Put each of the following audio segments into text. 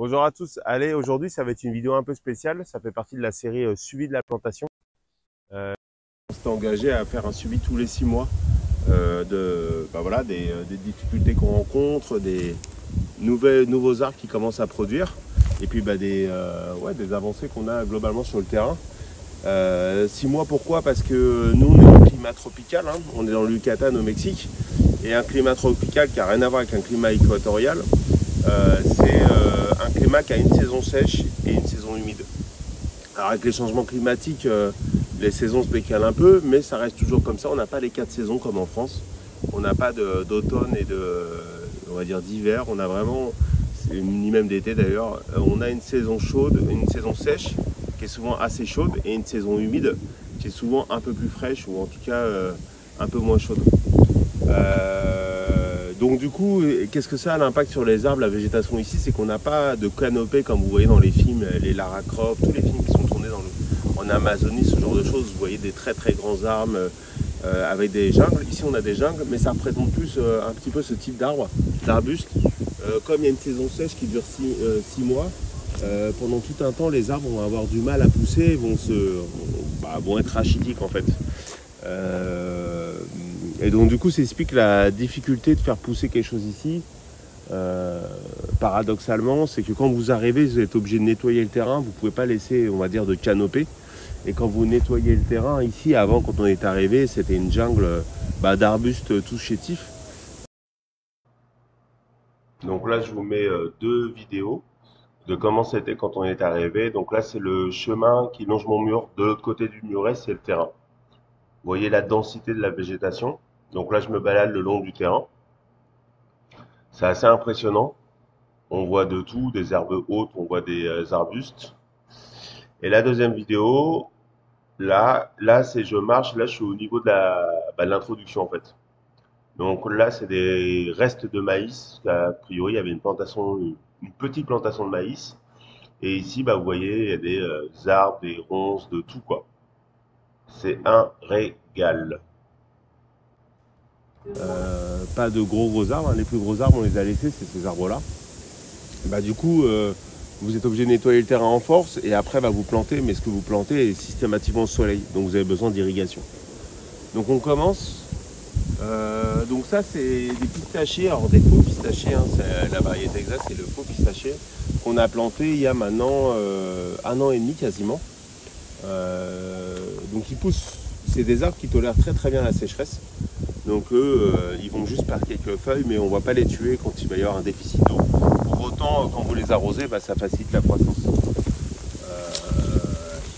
Bonjour à tous. Allez, aujourd'hui, ça va être une vidéo un peu spéciale. Ça fait partie de la série suivi de la plantation. On s'est engagé à faire un suivi tous les 6 mois voilà, des difficultés qu'on rencontre, des nouveaux arbres qui commencent à produire et puis des avancées qu'on a globalement sur le terrain. 6 mois, pourquoi? Parce que nous, on est dans un climat tropical, hein. On est dans le Yucatan au Mexique. Et un climat tropical qui n'a rien à voir avec un climat équatorial, c'est un climat qui a une saison sèche et une saison humide. Alors avec les changements climatiques, les saisons se décalent un peu, mais ça reste toujours comme ça. On n'a pas les 4 saisons comme en France. On n'a pas d'automne et on va dire d'hiver. On a vraiment, ni même d'été d'ailleurs, on a une saison chaude, une saison sèche qui est souvent assez chaude et une saison humide qui est souvent un peu plus fraîche ou en tout cas un peu moins chaude. Donc du coup, qu'est-ce que ça a l'impact sur les arbres, la végétation ici? C'est qu'on n'a pas de canopée comme vous voyez dans les films, les Lara Croft, tous les films qui sont tournés en Amazonie, ce genre de choses. Vous voyez des très très grands arbres avec des jungles. Ici on a des jungles, mais ça représente plus un petit peu ce type d'arbre, d'arbuste. Comme il y a une saison sèche qui dure 6 mois, pendant tout un temps, les arbres vont avoir du mal à pousser, vont être rachitiques en fait. Et donc du coup, ça explique la difficulté de faire pousser quelque chose ici. Paradoxalement, c'est que quand vous arrivez, vous êtes obligé de nettoyer le terrain. Vous ne pouvez pas laisser, on va dire, de canopée. Et quand vous nettoyez le terrain, ici, avant, quand on est arrivé, c'était une jungle d'arbustes tous chétifs. Donc là, je vous mets 2 vidéos de comment c'était quand on est arrivé. Donc là, c'est le chemin qui longe mon mur. De l'autre côté du muret, c'est le terrain. Vous voyez la densité de la végétation. Donc là, je me balade le long du terrain. C'est assez impressionnant. On voit de tout, des herbes hautes, on voit des arbustes. Et la deuxième vidéo, là c'est je marche, là je suis au niveau de l'introduction en fait. Donc là c'est des restes de maïs. A priori il y avait une petite plantation de maïs. Et ici vous voyez il y a des arbres, des ronces, de tout quoi. C'est un régal. Pas de gros arbres, hein. Les plus gros arbres on les a laissés, c'est ces arbres là. Du coup, vous êtes obligé de nettoyer le terrain en force et après vous plantez, mais ce que vous plantez est systématiquement au soleil, donc vous avez besoin d'irrigation. Donc on commence. Donc ça c'est des pistachés, alors des faux pistachés, hein, c'est la variété exacte, c'est le faux pistaché qu'on a planté il y a maintenant 1 an et demi quasiment. Donc ils poussent, c'est des arbres qui tolèrent très très bien la sécheresse. Donc eux, ils vont juste perdre quelques feuilles, mais on ne va pas les tuer quand il va y avoir un déficit d'eau. Pour autant, quand vous les arrosez, ça facilite la croissance.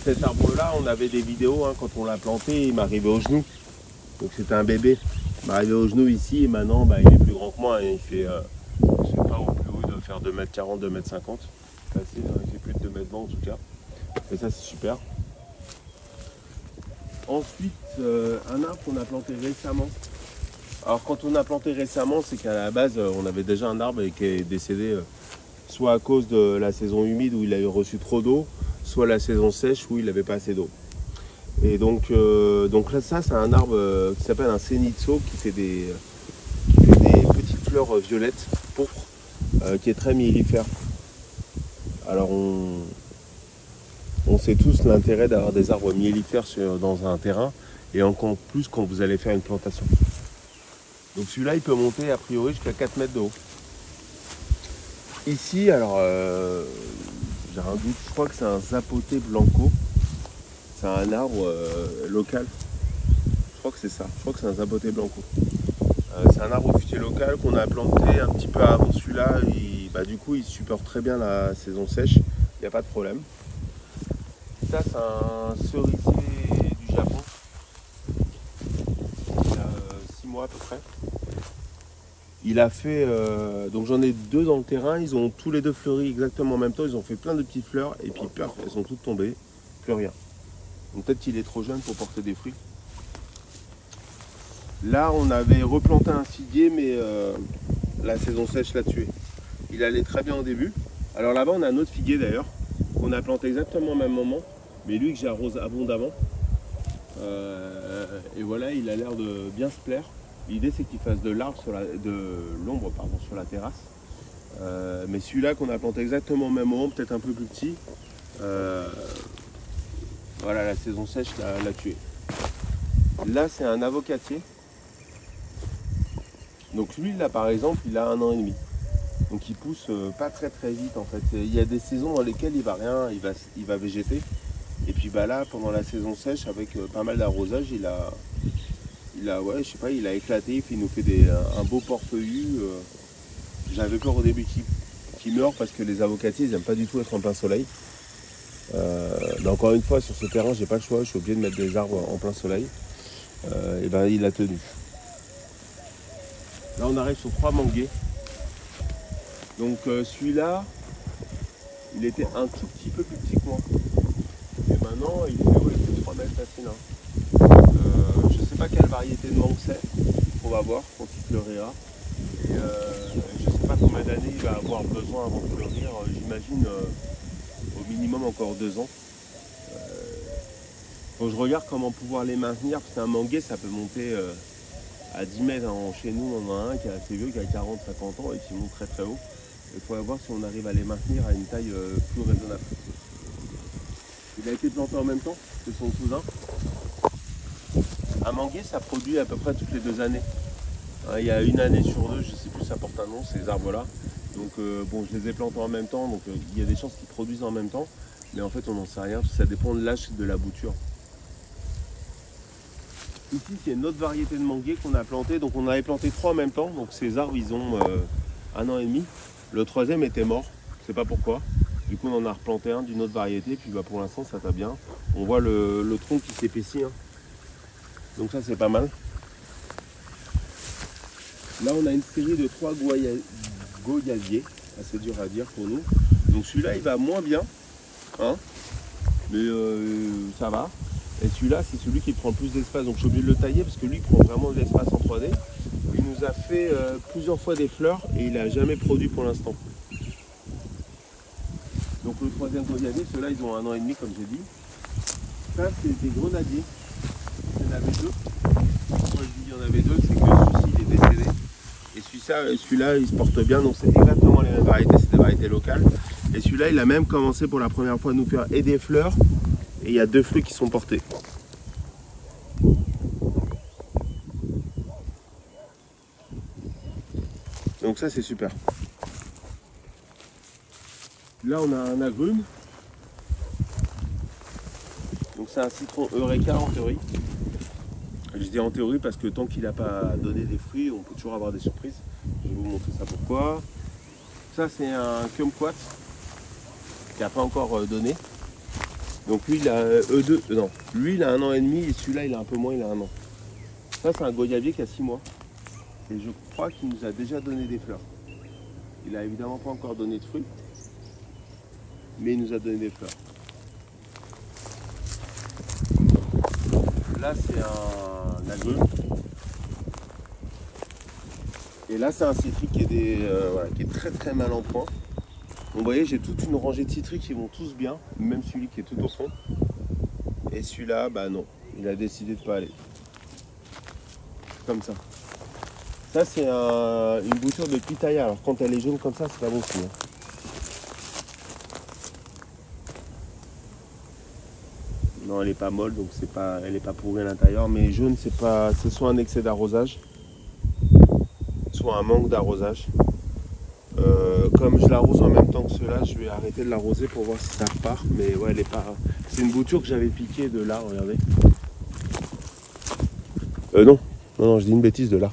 Cet arbre-là, on avait des vidéos, hein, quand on l'a planté, il m'arrivait au genou. Donc c'était un bébé. Il m'arrivait au genou ici, et maintenant, il est plus grand que moi. Il fait, je sais pas, au plus haut, il doit faire 2,40 m, 2,50 m. Facile, hein, il fait plus de 2,20 m en tout cas. Et ça, c'est super. Ensuite, un arbre qu'on a planté récemment. Alors quand on a planté récemment, c'est qu'à la base, on avait déjà un arbre qui est décédé soit à cause de la saison humide où il a reçu trop d'eau, soit la saison sèche où il n'avait pas assez d'eau. Et donc là, ça, c'est un arbre qui s'appelle un Senitso qui fait des petites fleurs violettes, pourpres, qui est très mellifère. Alors on sait tous l'intérêt d'avoir des arbres mellifères dans un terrain, et encore plus quand vous allez faire une plantation. Donc celui-là, il peut monter a priori jusqu'à 4 mètres de haut. Ici, alors, j'ai un doute, je crois que c'est un Zapote Blanco. C'est un arbre local. Je crois que c'est ça, je crois que c'est un Zapote Blanco. C'est un arbre fruitier local qu'on a planté un petit peu avant celui-là. Du coup, il supporte très bien la saison sèche, il n'y a pas de problème. Ça, c'est un cerisier du Japon. Il y a 6 mois à peu près. Il a fait, donc j'en ai 2 dans le terrain, ils ont tous les 2 fleuri exactement en même temps, ils ont fait plein de petites fleurs et puis paf, elles sont toutes tombées, plus rien. Donc peut-être qu'il est trop jeune pour porter des fruits. Là on avait replanté un figuier mais la saison sèche l'a tué. Il allait très bien au début. Alors là-bas on a un autre figuier d'ailleurs, qu'on a planté exactement au même moment, mais lui que j'arrose abondamment. Et voilà, il a l'air de bien se plaire. L'idée c'est qu'il fasse de l'ombre sur la terrasse. Mais celui-là qu'on a planté exactement au même moment, peut-être un peu plus petit, voilà, la saison sèche l'a tué. Là, c'est un avocatier. Donc lui, là, par exemple, il a 1 an et demi. Donc il pousse pas très vite en fait. Il y a des saisons dans lesquelles il va rien, il va végéter. Et puis bah là, pendant la saison sèche, avec pas mal d'arrosage, ouais, je sais pas, il a éclaté, il nous fait un beau port-feuillu. J'avais peur au début qu'il meure parce que les avocatiers, ils n'aiment pas du tout être en plein soleil. Mais encore une fois, sur ce terrain, j'ai pas le choix, je suis obligé de mettre des arbres en plein soleil. Et ben il a tenu. Là, on arrive sur 3 manguiers. Donc celui-là, il était un tout petit peu plus petit que moi. Et maintenant, il fait 3 mètres facile. Je ne sais pas quelle variété de mangue c'est. On va voir quand il fleurira. Et je ne sais pas combien d'années il va avoir besoin avant de fleurir. J'imagine au minimum encore 2 ans. Faut que je regarde comment pouvoir les maintenir. Parce qu'un manguier, ça peut monter à 10 mètres. Chez nous, on en a un qui est assez vieux, qui a 40-50 ans et qui monte très haut. Il faudrait voir si on arrive à les maintenir à une taille plus raisonnable. Il a été planté en même temps que son cousin. Un manguier, ça produit à peu près toutes les 2 années. Il y a 1 année sur 2, je ne sais plus, ça porte un nom, ces arbres-là. Donc bon, je les ai plantés en même temps, donc il y a des chances qu'ils produisent en même temps. Mais en fait, on n'en sait rien, parce que ça dépend de l'âge de la bouture. Ici, c'est une autre variété de manguier qu'on a planté. Donc on avait planté 3 en même temps. Donc ces arbres, ils ont 1 an et demi. Le 3e était mort, je ne sais pas pourquoi. Du coup, on en a replanté un d'une autre variété. Puis bah, pour l'instant, ça va bien. On voit le tronc qui s'épaissit. Donc ça, c'est pas mal. Là, on a une série de 3 goyaviers. Assez dur à dire pour nous. Donc celui-là, il va moins bien. Mais ça va. Et celui-là, c'est celui qui prend le plus d'espace. Donc je suis obligé de le tailler parce que lui, il prend vraiment de l'espace en 3D. Il nous a fait plusieurs fois des fleurs et il n'a jamais produit pour l'instant. Donc le 3e goyavier, ceux-là, ils ont 1 an et demi, comme j'ai dit. Ça, c'est des grenadiers. Il y en avait 2. Pourquoi je dis il y en avait 2, c'est que celui-ci, il est décédé. Et celui-là, il se porte bien. Donc c'est exactement les mêmes variétés, c'est des variétés locales. Et celui-là, il a même commencé pour la première fois à nous faire et des fleurs. Et il y a 2 fruits qui sont portés. Donc ça, c'est super. Là, on a un agrume. Donc c'est un citron Eureka en théorie. Je dis en théorie parce que tant qu'il n'a pas donné des fruits, on peut toujours avoir des surprises. Je vais vous montrer ça pourquoi. Ça, c'est un kumquat qui n'a pas encore donné. Donc lui, il a lui, il a 1 an et demi et celui-là, il a un peu moins, il a 1 an. Ça, c'est un goyavier qui a 6 mois. Et je crois qu'il nous a déjà donné des fleurs. Il n'a évidemment pas encore donné de fruits, mais il nous a donné des fleurs. Là, c'est un agrume. Et là, c'est un citrique qui est très mal en point. Donc, vous voyez, j'ai toute une rangée de citriques qui vont tous bien, même celui qui est tout au fond. Et celui-là, bah non, il a décidé de ne pas aller. Comme ça. Ça, c'est une bouture de pitaya. Alors, quand elle est jaune comme ça, c'est pas bon signe. Non, elle n'est pas molle, donc elle n'est pas pourrie à l'intérieur. Mais jaune, c'est soit un excès d'arrosage, soit un manque d'arrosage. Comme je l'arrose en même temps que ceux-là, je vais arrêter de l'arroser pour voir si ça repart. Mais ouais, elle est pas. C'est une bouture que j'avais piquée de là, regardez. Non, je dis une bêtise, de là.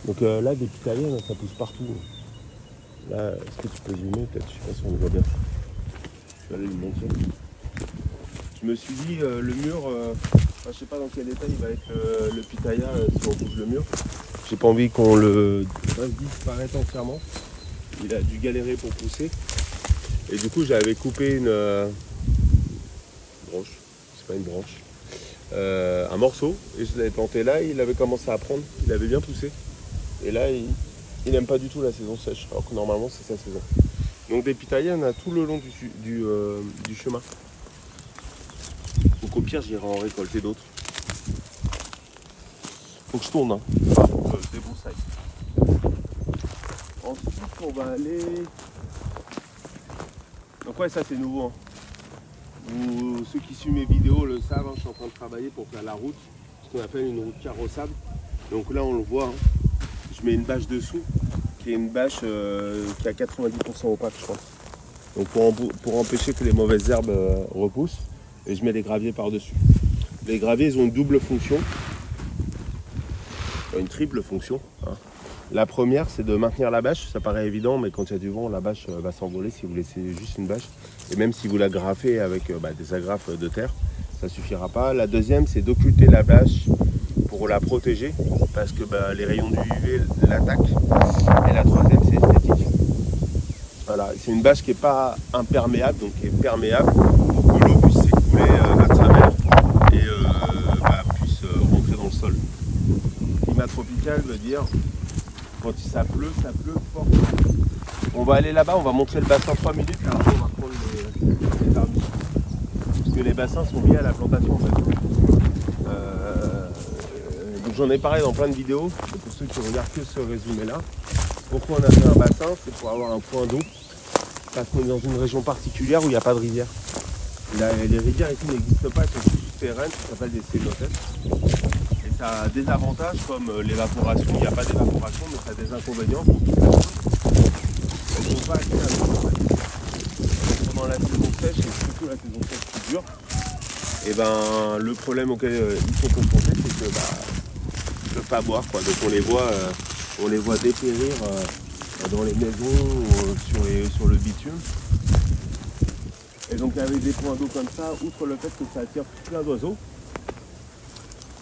Donc là, des pitayas, ça pousse partout. Là, est-ce que tu peux zoomer peut-être? Je sais pas si on le voit bien. Je vais aller le montrer. Je me suis dit, le mur, je sais pas dans quel état il va être le pitaya si on bouge le mur. J'ai pas envie qu'on le fasse disparaître entièrement. Il a dû galérer pour pousser. Et du coup, j'avais coupé une branche, c'est pas une branche, un morceau, et je l'avais planté là, et il avait commencé à prendre, il avait bien poussé. Et là, il n'aime pas du tout la saison sèche, alors que normalement, c'est sa saison. Donc des pitayas, on a tout le long du chemin. Donc au pire, j'irai en récolter d'autres. Faut que je tourne, hein. Des broussailles. Ensuite, on va aller... Donc ouais, ça c'est nouveau. Hein. Ceux qui suivent mes vidéos le savent, hein, je suis en train de travailler pour faire la route, ce qu'on appelle une route carrossable. Donc là, on le voit, hein, je mets une bâche dessous, qui est une bâche qui a 90% opaque, je pense. Donc pour empêcher que les mauvaises herbes repoussent, et je mets des graviers par-dessus. Les graviers, ils ont une double fonction, une triple fonction. Hein. La première, c'est de maintenir la bâche. Ça paraît évident, mais quand il y a du vent, la bâche va s'envoler si vous laissez juste une bâche. Et même si vous la graffez avec des agrafes de terre, ça ne suffira pas. La deuxième, c'est d'occulter la bâche pour la protéger, parce que les rayons du UV l'attaquent. Et la troisième, c'est esthétique. Voilà, c'est une bâche qui n'est pas imperméable, donc qui est perméable pour que l'eau puisse s'écouler à travers et puisse rentrer dans le sol. Climat tropical veut dire quand ça pleut fort. On va aller là-bas, on va montrer le bassin 3 minutes, alors on va prendre les permissions. Parce que les bassins sont liés à la plantation en fait. Donc j'en ai parlé dans plein de vidéos, et pour ceux qui ne regardent que ce résumé-là. Pourquoi on a fait un bassin? C'est pour avoir un point d'eau. Parce qu'on est dans une région particulière où il n'y a pas de rivière. Les rivières ici n'existent pas, elles sont souterraines, ça s'appelle des cénothèques. Et ça a des avantages comme l'évaporation, il n'y a pas d'évaporation, mais ça a des inconvénients. Elles ne sont pas assez à l'eau. Pendant la saison sèche, et surtout la saison sèche qui dure, et le problème auquel ils sont confrontés, c'est que ils ne peuvent pas boire, quoi. Donc on les voit dépérir dans les maisons, sur le bitume. Et donc avec des points d'eau comme ça, outre le fait que ça attire plein d'oiseaux,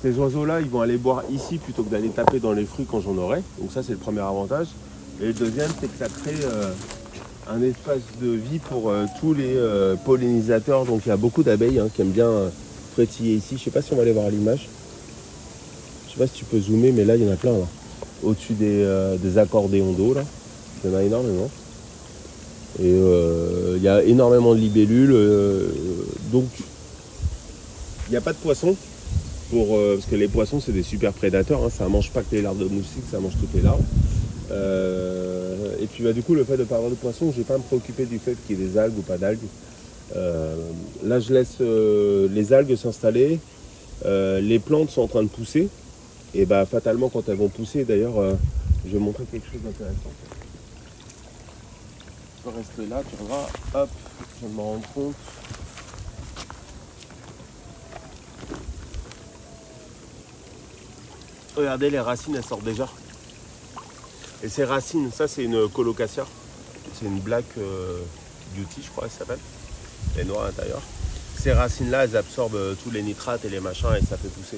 ces oiseaux-là, ils vont aller boire ici plutôt que d'aller taper dans les fruits quand j'en aurai. Donc ça, c'est le premier avantage. Et le deuxième, c'est que ça crée un espace de vie pour tous les pollinisateurs. Donc il y a beaucoup d'abeilles qui aiment bien frétiller ici. Je ne sais pas si on va aller voir l'image. Je ne sais pas si tu peux zoomer, mais là, il y en a plein là. Au-dessus des accordéons d'eau, là. Il y en a énormément. Et il y a énormément de libellules. Donc, il n'y a pas de poissons. Parce que les poissons, c'est des super prédateurs. Hein, ça ne mange pas que les larves de moustiques, ça mange toutes les larves. Et puis, du coup, le fait de ne pas avoir de poissons, je ne vais pas me préoccuper du fait qu'il y ait des algues ou pas d'algues. Là, je laisse les algues s'installer. Les plantes sont en train de pousser. Et fatalement, quand elles vont pousser, d'ailleurs, je vais montrer quelque chose d'intéressant. Tu peux rester là, tu verras. Hop, je vais me rendre compte. Regardez, les racines, elles sortent déjà. Et ces racines, ça c'est une colocasia. C'est une black beauty, je crois qu'elle s'appelle. Elle est noire à l'intérieur. Ces racines-là, elles absorbent tous les nitrates et les machins et ça fait pousser.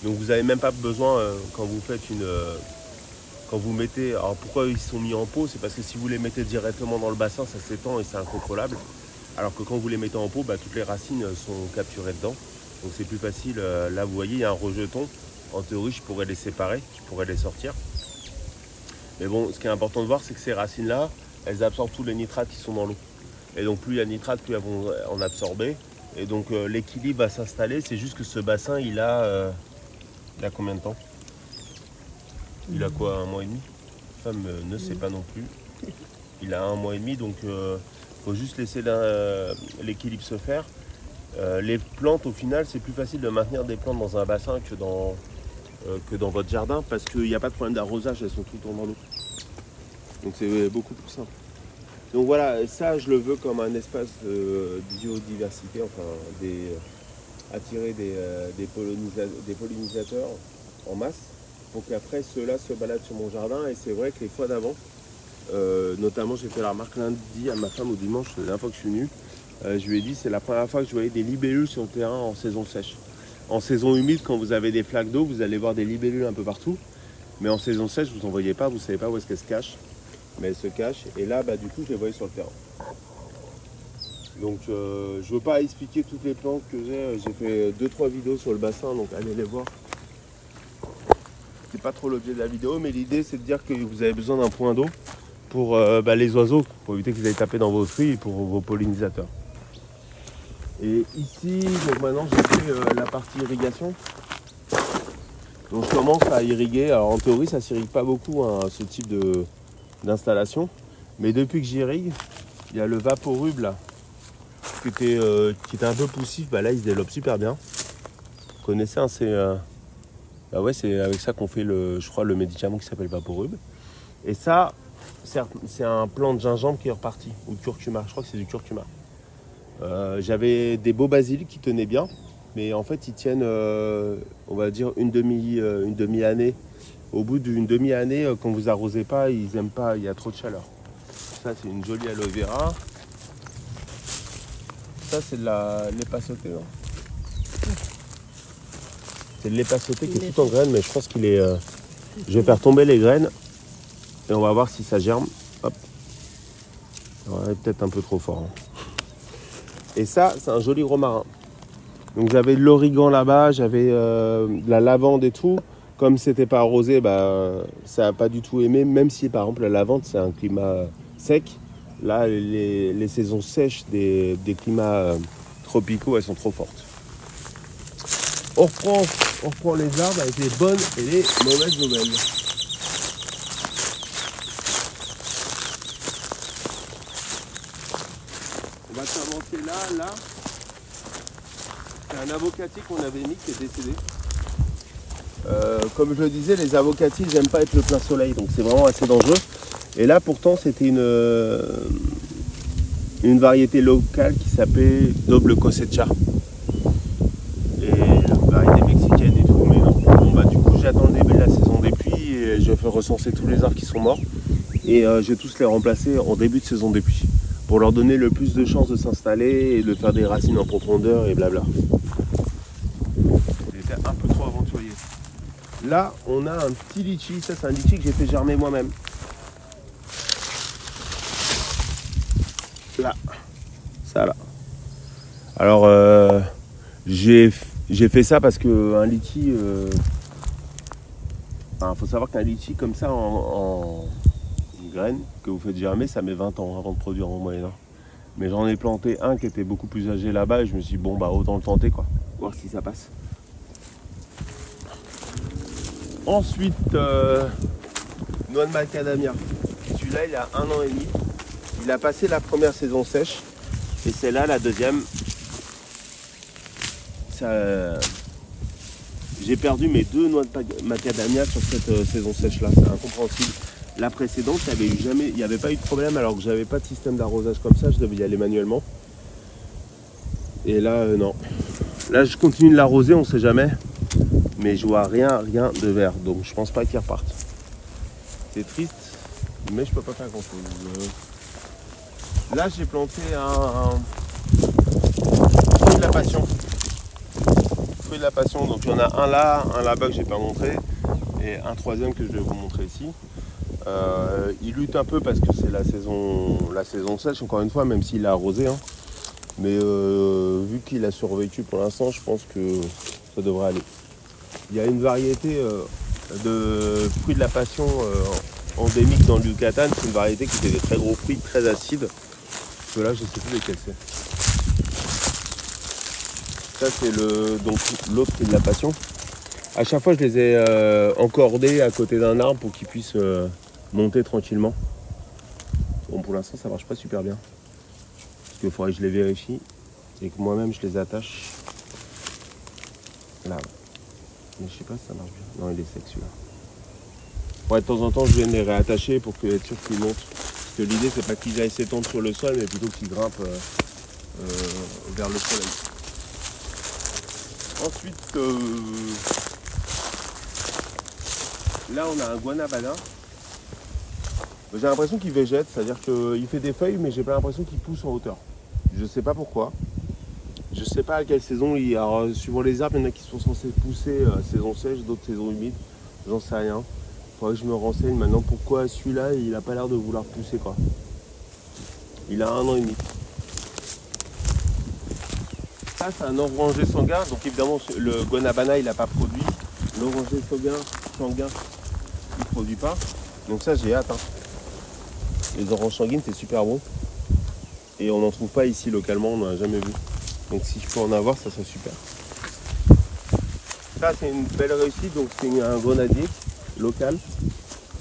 Donc vous n'avez même pas besoin, quand vous faites quand vous mettez... Alors pourquoi ils sont mis en pot? C'est parce que si vous les mettez directement dans le bassin, ça s'étend et c'est incontrôlable. Alors que quand vous les mettez en pot, toutes les racines sont capturées dedans. Donc c'est plus facile. Là, vous voyez, il y a un rejeton. En théorie, je pourrais les séparer, je pourrais les sortir. Mais bon, ce qui est important de voir, c'est que ces racines-là, elles absorbent tous les nitrates qui sont dans l'eau. Et donc plus il y a de nitrates, plus elles vont en absorber. Et donc l'équilibre va s'installer. C'est juste que ce bassin, il a combien de temps? Il a quoi, 1 mois et demi? La femme ne sait pas non plus. Il a 1 mois et demi, donc faut juste laisser l'équilibre se faire. Les plantes, au final, c'est plus facile de maintenir des plantes dans un bassin que dans votre jardin parce qu'il n'y a pas de problème d'arrosage, elles sont tout le temps dans l'eau. Donc c'est beaucoup plus simple. Donc voilà, ça je le veux comme un espace de biodiversité, enfin attirer des pollinisateurs en masse pour qu'après ceux-là se baladent sur mon jardin. Et c'est vrai que les fois d'avant, notamment j'ai fait la remarque lundi à ma femme au dimanche, la dernière fois que je suis venu, je lui ai dit c'est la première fois que je voyais des libellules sur le terrain en saison sèche. En saison humide, quand vous avez des flaques d'eau, vous allez voir des libellules un peu partout. Mais en saison sèche, vous n'en voyez pas, vous ne savez pas où est-ce qu'elles se cachent. Mais elles se cachent. Et là, du coup, je les voyais sur le terrain. Donc, je ne veux pas expliquer toutes les plantes que j'ai. J'ai fait 2-3 vidéos sur le bassin, donc allez les voir. C'est pas trop l'objet de la vidéo, mais l'idée, c'est de dire que vous avez besoin d'un point d'eau pour les oiseaux, pour éviter que vous allez taper dans vos fruits et pour vos pollinisateurs. Et ici, donc maintenant j'ai fait la partie irrigation. Donc je commence à irriguer. Alors en théorie ça ne s'irrigue pas beaucoup, hein, ce type de d'installation. Mais depuis que j'irrigue, il y a le vaporub là, qui était un peu poussif. Bah là, il se développe super bien. Vous connaissez, hein, bah ouais, c'est avec ça qu'on fait je crois, le médicament qui s'appelle vaporub. Et ça, c'est un plant de gingembre qui est reparti, ou de curcuma. Je crois que c'est du curcuma. J'avais des beaux basilics qui tenaient bien, mais en fait, ils tiennent, on va dire, une demi-année. Au bout d'une demi-année, quand vous arrosez pas, ils n'aiment pas, il y a trop de chaleur. Ça, c'est une jolie aloe vera. Ça, c'est de l'épa sauté. C'est de l'épa sauté qui est tout en graines, mais je pense qu'il est... je vais faire tomber les graines et on va voir si ça germe. Hop. Ouais, peut-être un peu trop fort. Hein. Et ça, c'est un joli romarin. Donc j'avais de l'origan là-bas, j'avais de la lavande et tout. Comme c'était pas arrosé, bah, ça n'a pas du tout aimé. Même si par exemple la lavande, c'est un climat sec. Là, les saisons sèches des climats tropicaux, elles sont trop fortes. On reprend les arbres avec les bonnes et les mauvaises nouvelles. On va commencer là. C'est un avocatier qu'on avait mis qui est décédé. Comme je le disais, les avocatiers, ils n'aiment pas être le plein soleil, donc c'est vraiment assez dangereux. Et là, pourtant, c'était une variété locale qui s'appelait Doble Cosecha. Et une variété mexicaine et tout, mais non. Bon, bah, du coup, j'attends le début de la saison des pluies et je fais recenser tous les arbres qui sont morts. Et je vais tous les remplacer en début de saison des pluies pour leur donner le plus de chances de s'installer et de faire des racines en profondeur et blabla. J'étais un peu trop aventurier. Là, on a un petit litchi. Ça, c'est un litchi que j'ai fait germer moi-même. Là. Ça, là. Alors, j'ai fait ça parce qu'un litchi... faut savoir qu'un litchi comme ça, en graines, que vous faites germer, ça met 20 ans avant de produire en moyenne. Mais j'en ai planté un qui était beaucoup plus âgé là-bas et je me suis dit, bon, bah autant le tenter, quoi. Voir si ça passe. Ensuite, noix de macadamia. Celui-là, il a 1 an et demi. Il a passé la première saison sèche. Et c'est là la deuxième. J'ai perdu mes 2 noix de macadamia sur cette saison sèche-là. C'est incompréhensible. La précédente, il n'y avait pas eu de problème alors que j'avais pas de système d'arrosage comme ça. Je devais y aller manuellement. Et là, non. Là, je continue de l'arroser, on ne sait jamais. Mais je vois rien de vert, donc je pense pas qu'ils repartent. C'est triste, mais je peux pas faire grand chose. Là, j'ai planté un fruit de la passion. Fruit de la passion, donc il y en a un là-bas que j'ai pas montré, et un troisième que je vais vous montrer ici. Il lutte un peu parce que c'est la saison sèche, encore une fois, même s'il a arrosé. Hein. Mais vu qu'il a survécu pour l'instant, je pense que ça devrait aller. Il y a une variété de fruits de la passion endémique dans le Yucatan. C'est une variété qui fait des très gros fruits, très acides. Ceux-là, je ne sais plus lesquels c'est. Ça, c'est l'autre fruit de la passion. À chaque fois, je les ai encordés à côté d'un arbre pour qu'ils puissent monter tranquillement. Bon, pour l'instant, ça marche pas super bien. Parce qu'il faudrait que je les vérifie et que moi-même, je les attache. Là. Mais je sais pas si ça marche bien. Non, il est sec celui-là. Ouais, de temps en temps, je viens de les réattacher pour être sûr qu'ils montent. Parce que l'idée, c'est pas qu'ils aillent s'étendre sur le sol, mais plutôt qu'ils grimpent vers le soleil. Ensuite, là, on a un guanabana. J'ai l'impression qu'il végète, c'est-à-dire qu'il fait des feuilles, mais j'ai pas l'impression qu'il pousse en hauteur. Je sais pas pourquoi. Je sais pas à quelle saison, alors, suivant les arbres, il y en a qui sont censés pousser saison sèche, d'autres saison humide, j'en sais rien. Faudrait que je me renseigne maintenant pourquoi celui-là, il a pas l'air de vouloir pousser quoi. Il a 1 an et demi. Ça, c'est un orangé sanguin, donc évidemment le guanabana il n'a pas produit. L'orangé sanguin, il ne produit pas. Donc ça j'ai hâte. Hein. Les oranges sanguines c'est super bon. Et on n'en trouve pas ici localement, on n'en a jamais vu. Donc si je peux en avoir, ça serait super. Ça c'est une belle réussite, donc c'est un grenadier local.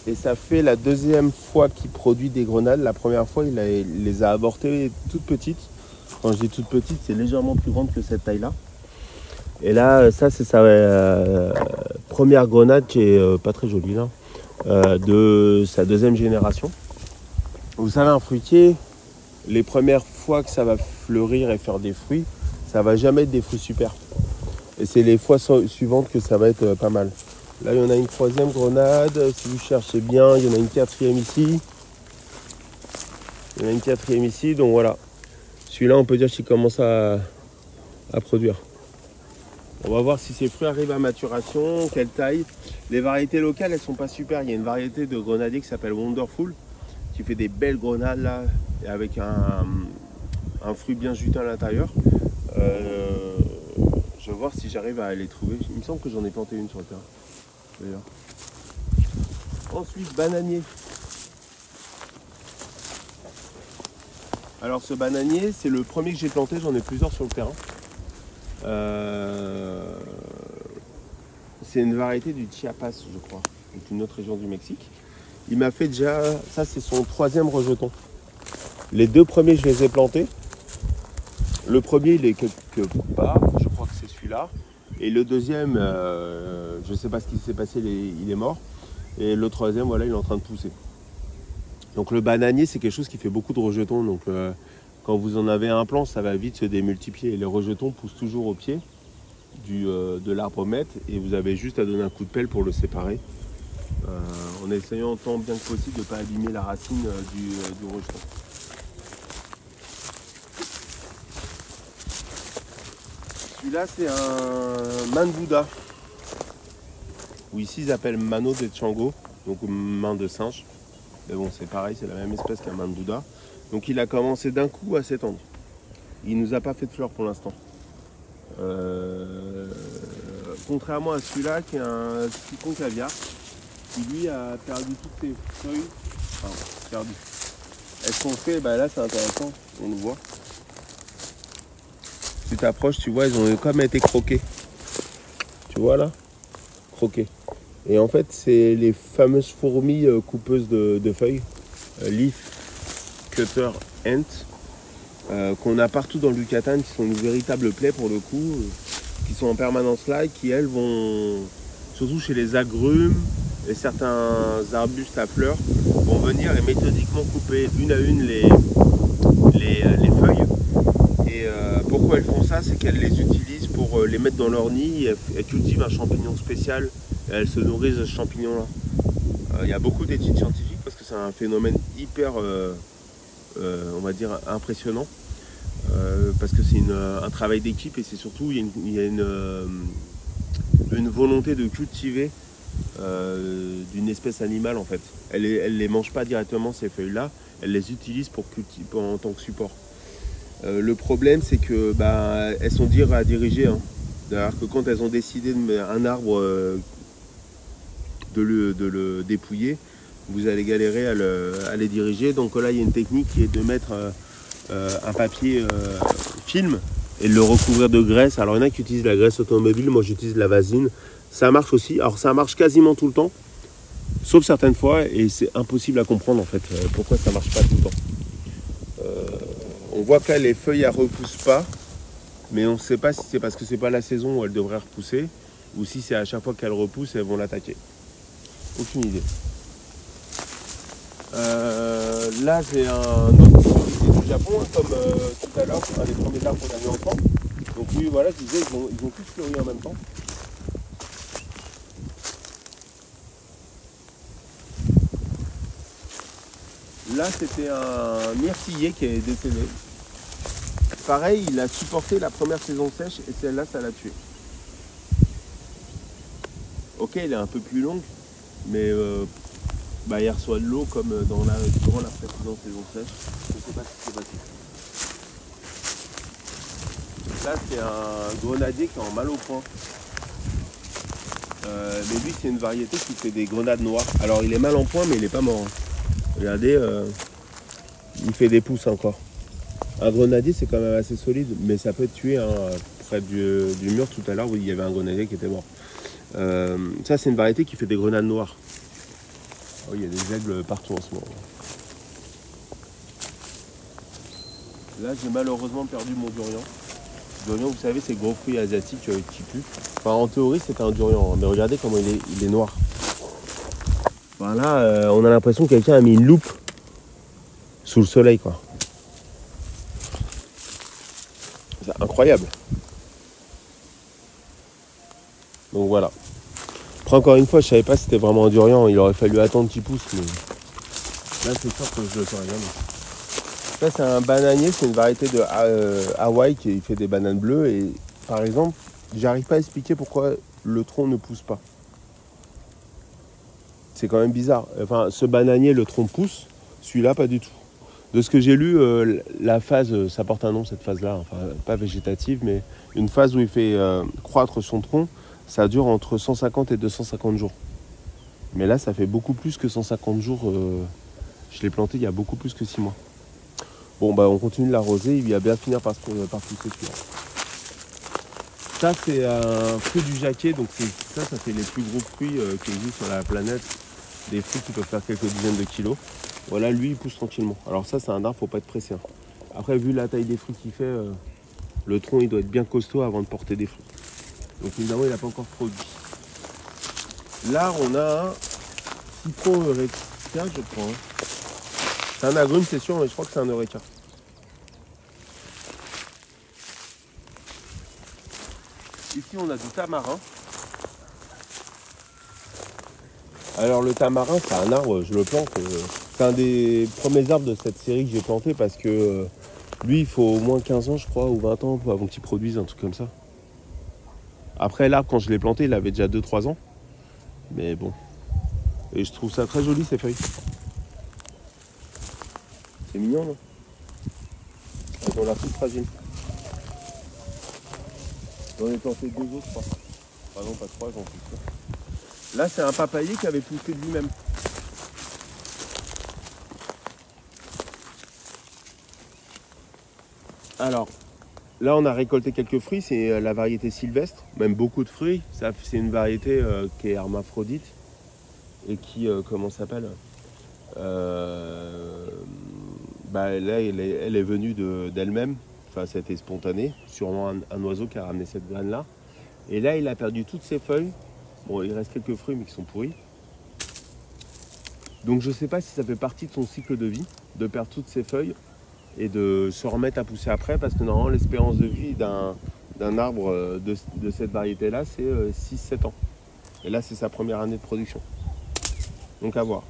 Et ça fait la deuxième fois qu'il produit des grenades. La première fois, il les a avortées toutes petites. Quand je dis toutes petites, c'est légèrement plus grande que cette taille-là. Et là, ça, c'est sa première grenade qui est pas très jolie, là, de sa deuxième génération. Vous savez, un fruitier, les premières fois que ça va fleurir et faire des fruits, ça va jamais être des fruits super. Et c'est les fois suivantes que ça va être pas mal. Là, il y en a une troisième grenade. Si vous cherchez bien, il y en a une quatrième ici. Il y en a une quatrième ici. Donc voilà. Celui-là, on peut dire qu'il commence à produire. On va voir si ces fruits arrivent à maturation, quelle taille. Les variétés locales, elles sont pas super. Il y a une variété de grenadier qui s'appelle Wonderful, qui fait des belles grenades là, et avec un fruit bien juteux à l'intérieur. Je vais voir si j'arrive à les trouver. Il me semble que j'en ai planté une sur le terrain. D'ailleurs. Ensuite, bananier. Alors ce bananier, c'est le premier que j'ai planté, j'en ai plusieurs sur le terrain. C'est une variété du Chiapas, je crois, c'est une autre région du Mexique. Il m'a fait déjà, ça c'est son troisième rejeton. Les deux premiers, je les ai plantés. Le premier, il est quelque part, je crois que c'est celui-là. Et le deuxième, je ne sais pas ce qui s'est passé, il est mort. Et le troisième, voilà, il est en train de pousser. Donc le bananier, c'est quelque chose qui fait beaucoup de rejetons. Donc quand vous en avez un plant, ça va vite se démultiplier. Et les rejetons poussent toujours au pied de l'arbre maître. Et vous avez juste à donner un coup de pelle pour le séparer. En essayant tant bien que possible de ne pas abîmer la racine du rejeton. Celui-là, c'est un Manbouda. Ou ici, ils appellent Mano de Chango, donc main de singe. Mais bon, c'est pareil, c'est la même espèce qu'un Manbouda. Donc il a commencé d'un coup à s'étendre. Il nous a pas fait de fleurs pour l'instant. Contrairement à celui-là, qui est un citron caviar, qui lui a perdu toutes ses feuilles. Enfin, perdu. Elles sont faites, bah là c'est intéressant, on le voit. Tu t'approches, tu vois, elles ont comme été croquées. Tu vois là? Croquées. Et en fait, c'est les fameuses fourmis coupeuses de feuilles, leaf cutter ant, qu'on a partout dans le Yucatan, qui sont une véritable plaie pour le coup, qui sont en permanence là et qui elles vont, surtout chez les agrumes et certains arbustes à fleurs, vont venir et méthodiquement couper une à une les feuilles. Et pourquoi elles font ça? C'est qu'elles les utilisent pour les mettre dans leur nid. Elles cultivent un champignon spécial et elles se nourrissent de ce champignon-là. Il y a beaucoup d'études scientifiques parce que c'est un phénomène hyper, on va dire, impressionnant. Parce que c'est un travail d'équipe et c'est surtout, il y a une volonté de cultiver d'une espèce animale en fait. Elle les mange pas directement ces feuilles-là, elle les utilise pour cultiver en tant que support. Le problème, c'est que elles sont dures à diriger. Hein. C'est-à-dire que quand elles ont décidé de mettre un arbre, de le dépouiller, vous allez galérer à les diriger. Donc là, il y a une technique qui est de mettre un papier film et de le recouvrir de graisse. Alors il y en a qui utilisent la graisse automobile, moi j'utilise la vaseline. Ça marche aussi. Alors ça marche quasiment tout le temps, sauf certaines fois, et c'est impossible à comprendre en fait pourquoi ça marche pas tout le temps. On voit que là les feuilles elles repoussent pas, mais on ne sait pas si c'est parce que c'est pas la saison où elles devraient repousser, ou si c'est à chaque fois qu'elles repoussent elles vont l'attaquer. Aucune idée. Là j'ai un autre fruit du Japon, comme tout à l'heure, c'est un des premiers arbres qu'on a mis ensemble. Donc oui voilà, je disais, ils ont tous fleuri en même temps. Là c'était un myrtillier qui est décédé. Pareil, il a supporté la première saison sèche et celle-là, ça l'a tué. Ok, elle est un peu plus longue, mais il reçoit de l'eau comme durant la précédente saison sèche. Je ne sais pas ce qui s'est passé. Là, c'est un grenadier qui est en mal au point. Mais lui, c'est une variété qui fait des grenades noires. Alors, il est mal en point, mais il n'est pas mort. Hein. Regardez, il fait des pousses encore. Un grenadier, c'est quand même assez solide, mais ça peut tuer. Hein, près du mur tout à l'heure, oui, il y avait un grenadier qui était mort. Ça, c'est une variété qui fait des grenades noires. Oh, il y a des aigles partout en ce moment. Là, j'ai malheureusement perdu mon durian. Le durian, vous savez, c'est le gros fruit asiatique qui pue. Enfin, en théorie, c'est un durian, hein, mais regardez comment il est noir. Voilà, on a l'impression que quelqu'un a mis une loupe sous le soleil, quoi. C'est incroyable. Donc voilà. Après, encore une fois, je savais pas si c'était vraiment un durian. Il aurait fallu attendre qu'il pousse, mais là, c'est sûr que je le saurais jamais. Ça, c'est un bananier, c'est une variété de Hawaï qui fait des bananes bleues. Et par exemple, j'arrive pas à expliquer pourquoi le tronc ne pousse pas. C'est quand même bizarre. Enfin, ce bananier, le tronc pousse, celui-là, pas du tout. De ce que j'ai lu, la phase, ça porte un nom cette phase-là, enfin pas végétative, mais une phase où il fait croître son tronc, ça dure entre 150 et 250 jours. Mais là, ça fait beaucoup plus que 150 jours. Je l'ai planté il y a beaucoup plus que 6 mois. Bon, bah on continue de l'arroser, il va bien finir par pousser celui-là. Ça, c'est un fruit du jacquet, donc ça fait les plus gros fruits qui existent sur la planète. Des fruits qui peuvent faire quelques dizaines de kilos. Voilà, lui, il pousse tranquillement. Alors ça, c'est un arbre, faut pas être pressé. Hein. Après, vu la taille des fruits qu'il fait, le tronc, il doit être bien costaud avant de porter des fruits. Donc évidemment, il n'a pas encore produit. Là, on a un citron eureka, je crois. Hein. C'est un agrume, c'est sûr, mais je crois que c'est un eureka. Ici, on a du tamarin. Alors le tamarin, c'est un arbre, je le plante. C'est un des premiers arbres de cette série que j'ai planté parce que lui, il faut au moins 15 ans, je crois, ou 20 ans avant qu'il produise, un truc comme ça. Après, l'arbre, quand je l'ai planté, il avait déjà 2-3 ans. Mais bon. Et je trouve ça très joli, ces feuilles. C'est mignon, non? Elles ont l'air toutes fragiles. J'en ai planté 2 autres, je crois. Ah non, pas 3, j'en suis sûr. Là, c'est un papayer qui avait poussé de lui-même. Alors, là, on a récolté quelques fruits. C'est la variété sylvestre, même beaucoup de fruits. C'est une variété qui est hermaphrodite et qui, comment ça s'appelle bah, là, elle est venue d'elle-même. Enfin, c'était spontané. Sûrement un oiseau qui a ramené cette graine-là. Et là, il a perdu toutes ses feuilles. Bon, il reste quelques fruits, mais qui sont pourris. Donc, je ne sais pas si ça fait partie de son cycle de vie, de perdre toutes ses feuilles et de se remettre à pousser après, parce que normalement, l'espérance de vie d'un arbre de cette variété-là, c'est 6-7 ans. Et là, c'est sa première année de production. Donc, à voir.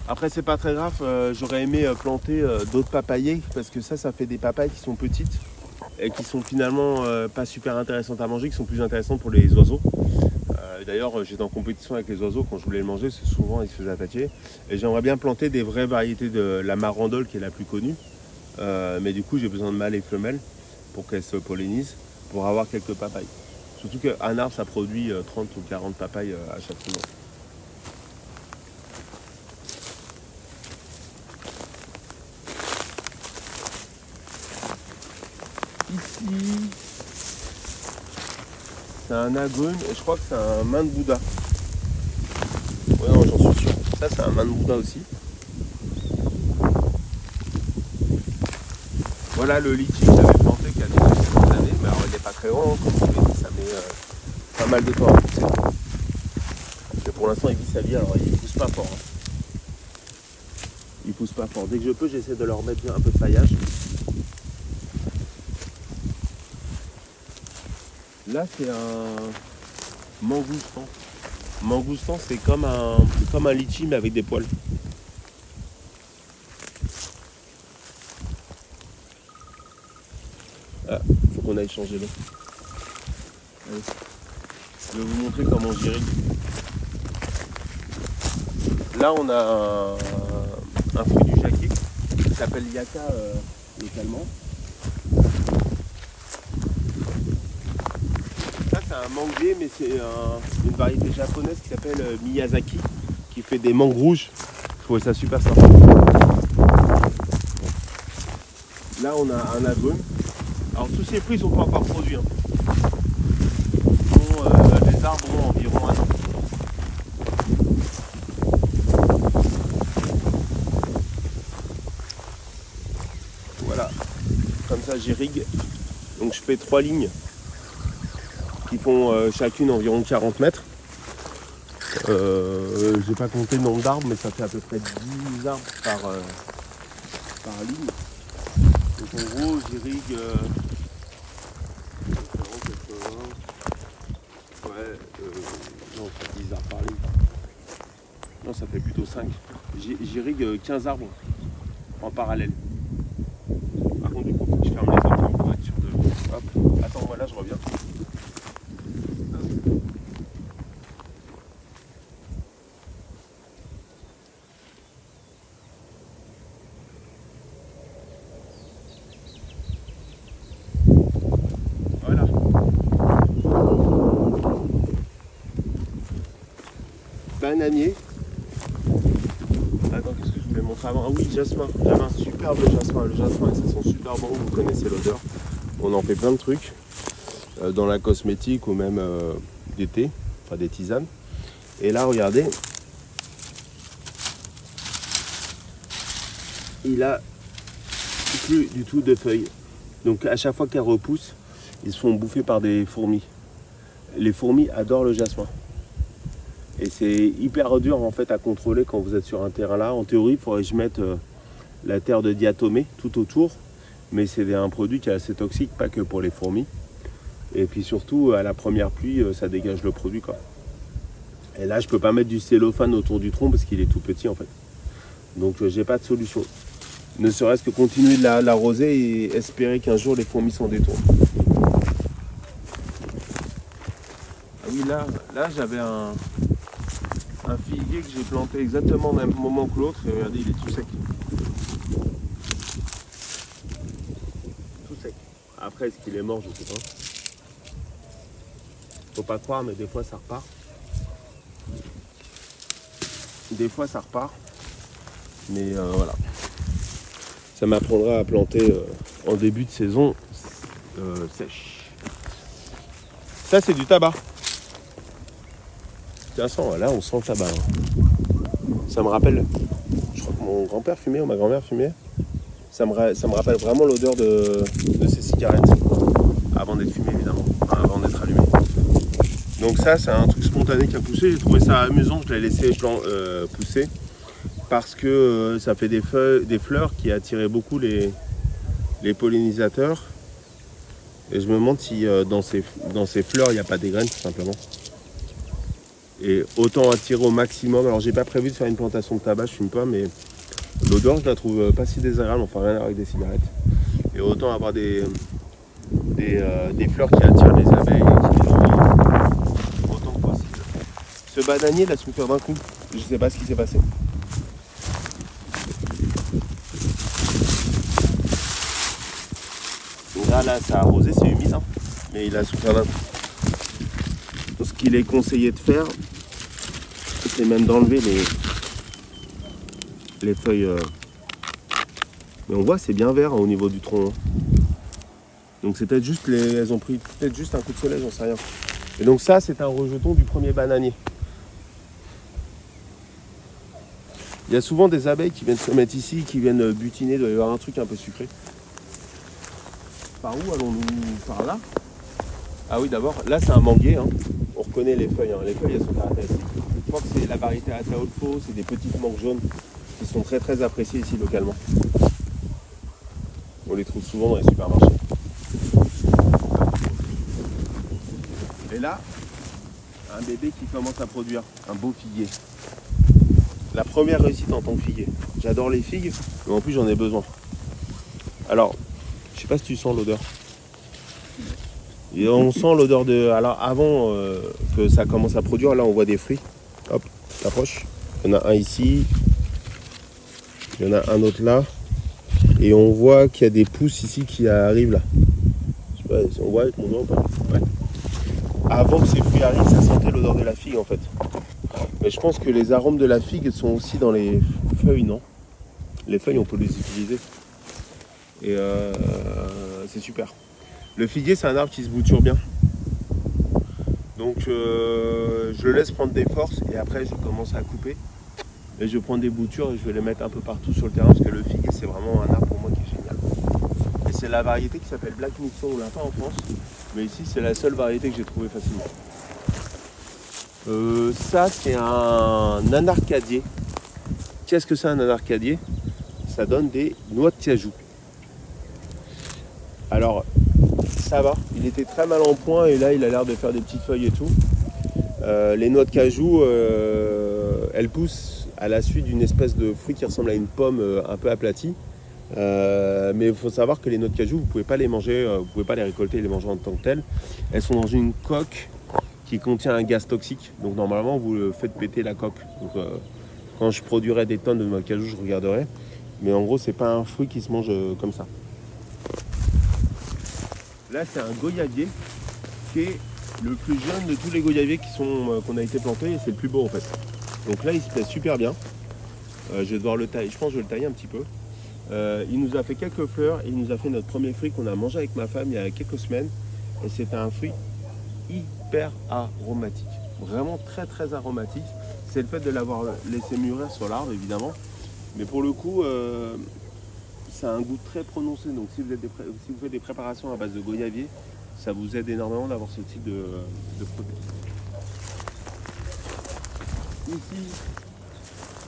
Après, c'est pas très grave, j'aurais aimé planter d'autres papayers, parce que ça fait des papayes qui sont petites et qui sont finalement pas super intéressantes à manger, qui sont plus intéressantes pour les oiseaux. D'ailleurs, j'étais en compétition avec les oiseaux quand je voulais le manger, parce que souvent ils se faisaient attaquer. Et j'aimerais bien planter des vraies variétés de la marandole qui est la plus connue. Mais du coup, j'ai besoin de mâles et femelles pour qu'elles se pollinisent, pour avoir quelques papayes. Surtout qu'un arbre, ça produit 30 ou 40 papayes à chaque semence. Ici, c'est un agrume et je crois que c'est un main de Bouddha. Ouais, non, j'en suis sûr. Ça, c'est un main de Bouddha aussi. Voilà le litchi que j'avais planté qui a déjà quelques années, mais alors il n'est pas très grand, comme vous l'avez dit, ça met pas mal de temps à pousser. Mais pour l'instant, il vit sa vie, alors il ne pousse pas fort. Hein. Il pousse pas fort. Dès que je peux, j'essaie de leur mettre bien un peu de paillage. Là, c'est un mangoustan. Mangoustan, c'est comme un litchi, mais avec des poils. Ah, faut qu'on aille changer l'eau. Allez. Je vais vous montrer comment j'irrigue. Là, on a un fruit du jacquet qui s'appelle Yaka localement. Ça, c'est un manguier, mais c'est une variété japonaise qui s'appelle Miyazaki, qui fait des mangues rouges. Je trouvais ça super sympa. Là, on a un agrume. Alors, tous ces fruits ne sont pas encore produits. Hein. Les arbres ont environ 1 an. j'irrigue. Donc je fais 3 lignes qui font chacune environ 40 mètres. J'ai pas compté le nombre d'arbres, mais ça fait à peu près 10 arbres par ligne. Donc en gros, j'irrigue non, ça fait 10 arbres par ligne. Non, ça fait plutôt 5. J'irrigue 15 arbres en parallèle. Par contre, du coup, je ferme les yeux pour être sûr de... Hop, attends, voilà, je reviens. Voilà. Bananier. Attends, qu'est-ce que je voulais montrer avant? Ah oui, jasmin. J'avais un superbe jasmin. Le jasmin, ça sent super bon, vous connaissez l'odeur. On en fait plein de trucs. Dans la cosmétique ou même des thés, enfin des tisanes. Et là, regardez. Il a plus du tout de feuilles. Donc à chaque fois qu'elles repoussent, ils se font bouffer par des fourmis. Les fourmis adorent le jasmin. Et c'est hyper dur en fait à contrôler quand vous êtes sur un terrain là. En théorie, il faudrait que je mette la terre de diatomée tout autour. Mais c'est un produit qui est assez toxique, pas que pour les fourmis. Et puis surtout, à la première pluie, ça dégage le produit, quoi. Et là, je peux pas mettre du cellophane autour du tronc parce qu'il est tout petit en fait. Donc j'ai pas de solution. Ne serait-ce que continuer de l'arroser et espérer qu'un jour les fourmis s'en détournent. Ah oui, là j'avais un figuier que j'ai planté exactement au même moment que l'autre. Et regardez, il est tout sec. Tout sec. Après, est-ce qu'il est mort? Je sais pas. Faut pas croire, mais des fois ça repart. Des fois ça repart. Mais voilà. Ça m'apprendra à planter en début de saison sèche. Ça, c'est du tabac. Tiens, là, on sent le tabac. Hein. Ça me rappelle, je crois que mon grand-père fumait ou ma grand-mère fumait. Ça me rappelle vraiment l'odeur de ces cigarettes. Avant d'être fumé, évidemment. Enfin, avant d'être allumé. Donc ça, c'est un truc spontané qui a poussé. J'ai trouvé ça amusant. Je l'ai laissé pousser. Parce que ça fait des fleurs qui attiraient beaucoup les pollinisateurs. Et je me demande si dans ces fleurs, il n'y a pas des graines, tout simplement. Et autant attirer au maximum. Alors, j'ai pas prévu de faire une plantation de tabac, je fume pas, mais l'odeur, je la trouve pas si désagréable. Enfin, rien avec des cigarettes. Et autant avoir des fleurs qui attirent les abeilles et qui les envoient autant que possible. Ce bananier, là, souffert d'un coup. Je sais pas ce qui s'est passé. Là, ça a arrosé, c'est humide, hein, mais il a souffert d'un coup. Ce qu'il est conseillé de faire, c'est même d'enlever les feuilles. Mais on voit, c'est bien vert hein, au niveau du tronc. Hein. Donc c'est peut-être juste elles ont pris peut-être juste un coup de soleil, j'en sais rien. Et donc ça, c'est un rejeton du premier bananier. Il y a souvent des abeilles qui viennent se mettre ici, qui viennent butiner, il doit y avoir un truc un peu sucré. Par où allons-nous? Par là? Ah oui, d'abord, là c'est un manguier. Hein. On reconnaît les feuilles. Hein. Les feuilles, elles sont caractéristiques. Je crois que c'est la variété Ataolfo, c'est des petites mangues jaunes qui sont très très appréciées ici localement. On les trouve souvent dans les supermarchés. Et là, un bébé qui commence à produire un beau figuier. La première réussite en tant que figuier. J'adore les figues, mais en plus j'en ai besoin. Alors, je sais pas si tu sens l'odeur. Et on sent l'odeur de... Alors avant que ça commence à produire, là on voit des fruits. Hop, t'approches. Il y en a un ici. Il y en a un autre là. Et on voit qu'il y a des pousses ici qui arrivent là. Je sais pas si on voit avec mon doigt ou pas. Ouais. Avant que ces fruits arrivent, ça sentait l'odeur de la figue en fait. Mais je pense que les arômes de la figue sont aussi dans les feuilles, non? Les feuilles, on peut les utiliser. Et c'est super. Le figuier, c'est un arbre qui se bouture bien. Donc je le laisse prendre des forces et après je commence à couper. Et je prends des boutures et je vais les mettre un peu partout sur le terrain parce que le figuier, c'est vraiment un arbre pour moi qui est génial. Et c'est la variété qui s'appelle Black Nixon, on l'a pas en France, mais ici c'est la seule variété que j'ai trouvée facilement. Ça c'est un anarcadier. Qu'est-ce que c'est un anarcadier? Ça donne des noix de cajou. Alors ça va, il était très mal en point et là il a l'air de faire des petites feuilles et tout. Les noix de cajou, elles poussent à la suite d'une espèce de fruit qui ressemble à une pomme un peu aplatie. Mais il faut savoir que les noix de cajou, vous ne pouvez pas les manger, vous ne pouvez pas les récolter et les manger en tant que telles. Elles sont dans une coque qui contient un gaz toxique. Donc normalement, vous le faites péter la coque. Donc, quand je produirais des tonnes de noix de cajou, je regarderai. Mais en gros, c'est pas un fruit qui se mange comme ça. Là, c'est un goyavier qui est le plus jeune de tous les goyaviers qu'on a été plantés et c'est le plus beau en fait. Donc là, il se plaît super bien. Je vais devoir le tailler. Je pense que je vais le tailler un petit peu. Il nous a fait quelques fleurs et il nous a fait notre premier fruit qu'on a mangé avec ma femme il y a quelques semaines. Et c'était un fruit hyper aromatique. Vraiment très très aromatique. C'est le fait de l'avoir laissé mûrir sur l'arbre évidemment. Mais pour le coup, ça a un goût très prononcé. Donc si vous faites des préparations à base de goyavier, ça vous aide énormément d'avoir ce type de produit. Ici,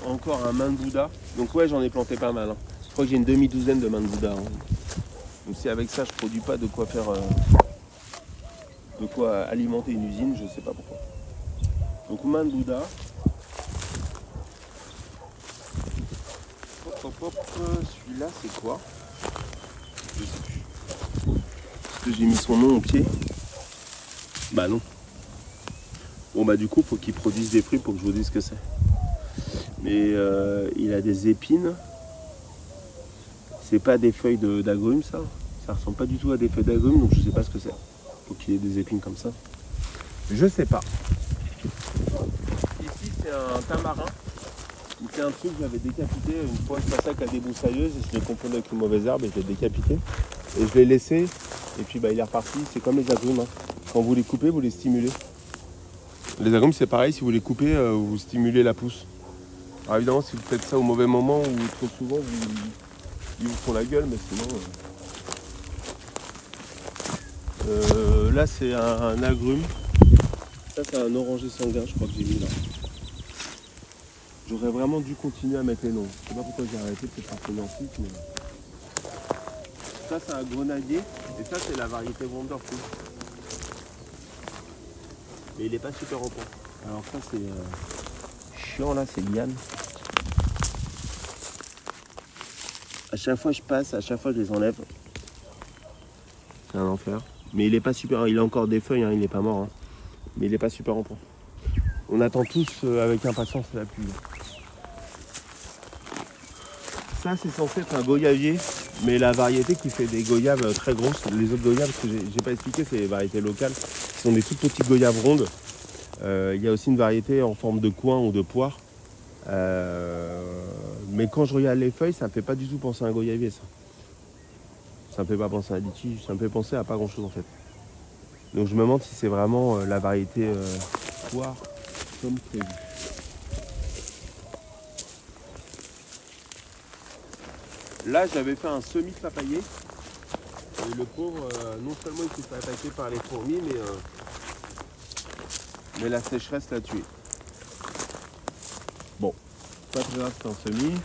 encore un main de Bouddha. Donc ouais, j'en ai planté pas mal. Hein. Je crois que j'ai une demi-douzaine de mains de Bouddha. Hein. Donc si avec ça je produis pas de quoi faire, de quoi alimenter une usine, je sais pas pourquoi. Donc main de Bouddha. Celui-là c'est quoi? Je sais plus. Est-ce que j'ai mis son nom au pied? Bah non. Bon bah du coup faut qu'il produise des fruits pour que je vous dise ce que c'est. Mais il a des épines. C'est pas des feuilles d'agrumes ça. Ça ressemble pas du tout à des feuilles d'agrumes, donc je sais pas ce que c'est. Faut qu'il y ait des épines comme ça. Je sais pas. Ici c'est un tamarin. C'est un truc que j'avais décapité une fois, je passais avec la débroussailleuse et je l'ai confondu avec une mauvaise herbe et je l'ai décapité. Et je l'ai laissé et puis bah, il est reparti. C'est comme les agrumes. Hein. Quand vous les coupez, vous les stimulez. Les agrumes c'est pareil, si vous les coupez, vous stimulez la pousse. Alors évidemment si vous faites ça au mauvais moment ou trop souvent, ils vous font la gueule, mais sinon... là c'est un agrume. Ça c'est un oranger sanguin, je crois que j'ai mis là. J'aurais vraiment dû continuer à mettre les noms. Je sais pas pourquoi j'ai arrêté, peut-être par ensuite, mais... Ça c'est un grenadier, et ça c'est la variété Wonderful. Mais il n'est pas super en point. Alors ça c'est chiant là, c'est liane. À chaque fois je passe, à chaque fois je les enlève. C'est un enfer. Mais il est pas super, il a encore des feuilles, hein, il n'est pas mort. Hein. Mais il n'est pas super en point. On attend tous avec impatience la pluie. Ça c'est censé être un goyavier, mais la variété qui fait des goyaves très grosses. Les autres goyaves, ce que j'ai pas expliqué, c'est les variétés locales. Ce sont des toutes petites goyaves rondes. Il y a aussi une variété en forme de coin ou de poire. Mais quand je regarde les feuilles, ça me fait pas du tout penser à un goyavier ça. Ça me fait pas penser à un litchi, ça me fait penser à pas grand chose en fait. Donc je me demande si c'est vraiment la variété poire comme prévu. Là j'avais fait un semis de papayé. Et le pauvre, non seulement il s'est fait attaquer par les fourmis, mais la sécheresse l'a tué. Bon, pas très grave, c'est un semis.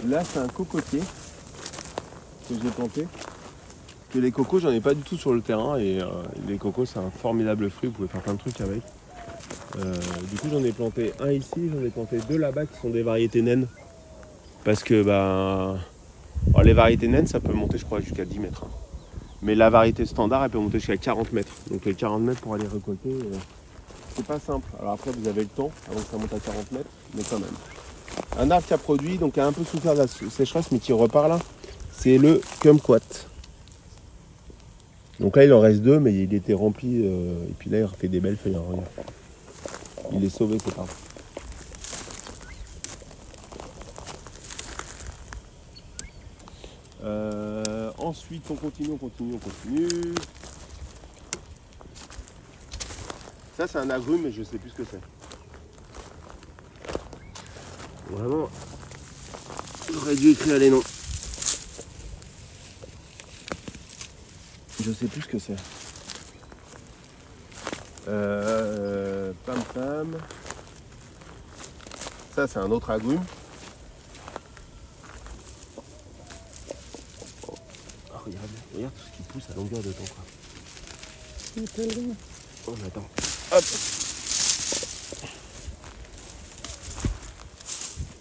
Là c'est un cocotier que j'ai planté. Que les cocos, j'en ai pas du tout sur le terrain et les cocos c'est un formidable fruit, vous pouvez faire plein de trucs avec. Du coup j'en ai planté un ici, j'en ai planté deux là-bas qui sont des variétés naines. Parce que bah, alors, les variétés naines ça peut monter je crois jusqu'à 10 mètres. Hein. Mais la variété standard elle peut monter jusqu'à 40 mètres. Donc les 40 mètres pour aller récolter, c'est pas simple. Alors après vous avez le temps avant que ça monte à 40 mètres, mais quand même. Un arbre qui a produit, donc qui a un peu souffert de la sécheresse mais qui repart là, c'est le kumquat. Donc là il en reste deux mais il était rempli et puis là il refait des belles feuilles. Regarde. Il est sauvé cet arbre. Ensuite on continue. Ça c'est un agrume mais je sais plus ce que c'est. Vraiment, j'aurais dû écrire les noms. Je sais plus ce que c'est. Pam pam. Ça c'est un autre agrume. Oh, regarde tout ce qui pousse à longueur de temps quoi. On attend. Hop.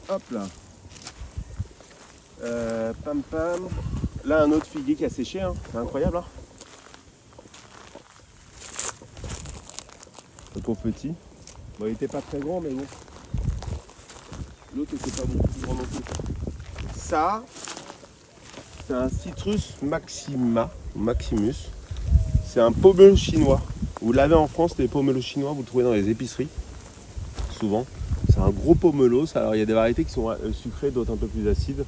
Hop là. Pam pam. Là un autre figuier qui a séché, hein. C'est incroyable hein. Le pauvre petit. Bon, il était pas très grand mais bon. L'autre était pas beaucoup plus grand non plus. Ça, c'est un Citrus Maximus. C'est un pomelo chinois. Vous l'avez en France, les pomelos chinois, vous le trouvez dans les épiceries. Souvent. C'est un gros pomelo. Alors il y a des variétés qui sont sucrées, d'autres un peu plus acides.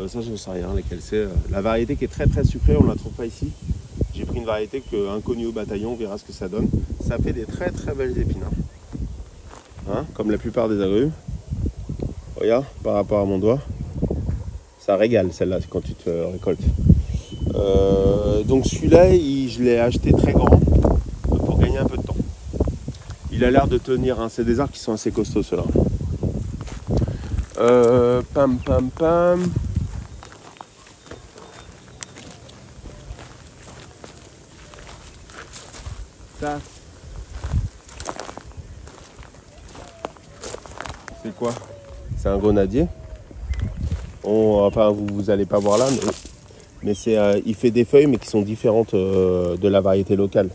Ça je ne sais rien lesquelles c'est. La variété qui est très très sucrée, on ne la trouve pas ici. J'ai pris une variété que inconnue au bataillon, on verra ce que ça donne. Ça fait des très très belles épines. Hein, comme la plupart des agrumes. Regarde, par rapport à mon doigt. Ça régale celle-là quand tu te récoltes. Donc celui-là, je l'ai acheté très grand pour gagner un peu de temps. Il a l'air de tenir, hein. C'est des arbres qui sont assez costauds ceux-là. Pam pam pam. Ça. C'est quoi? C'est un grenadier. Enfin, vous allez pas voir là, mais il fait des feuilles, mais qui sont différentes de la variété locale.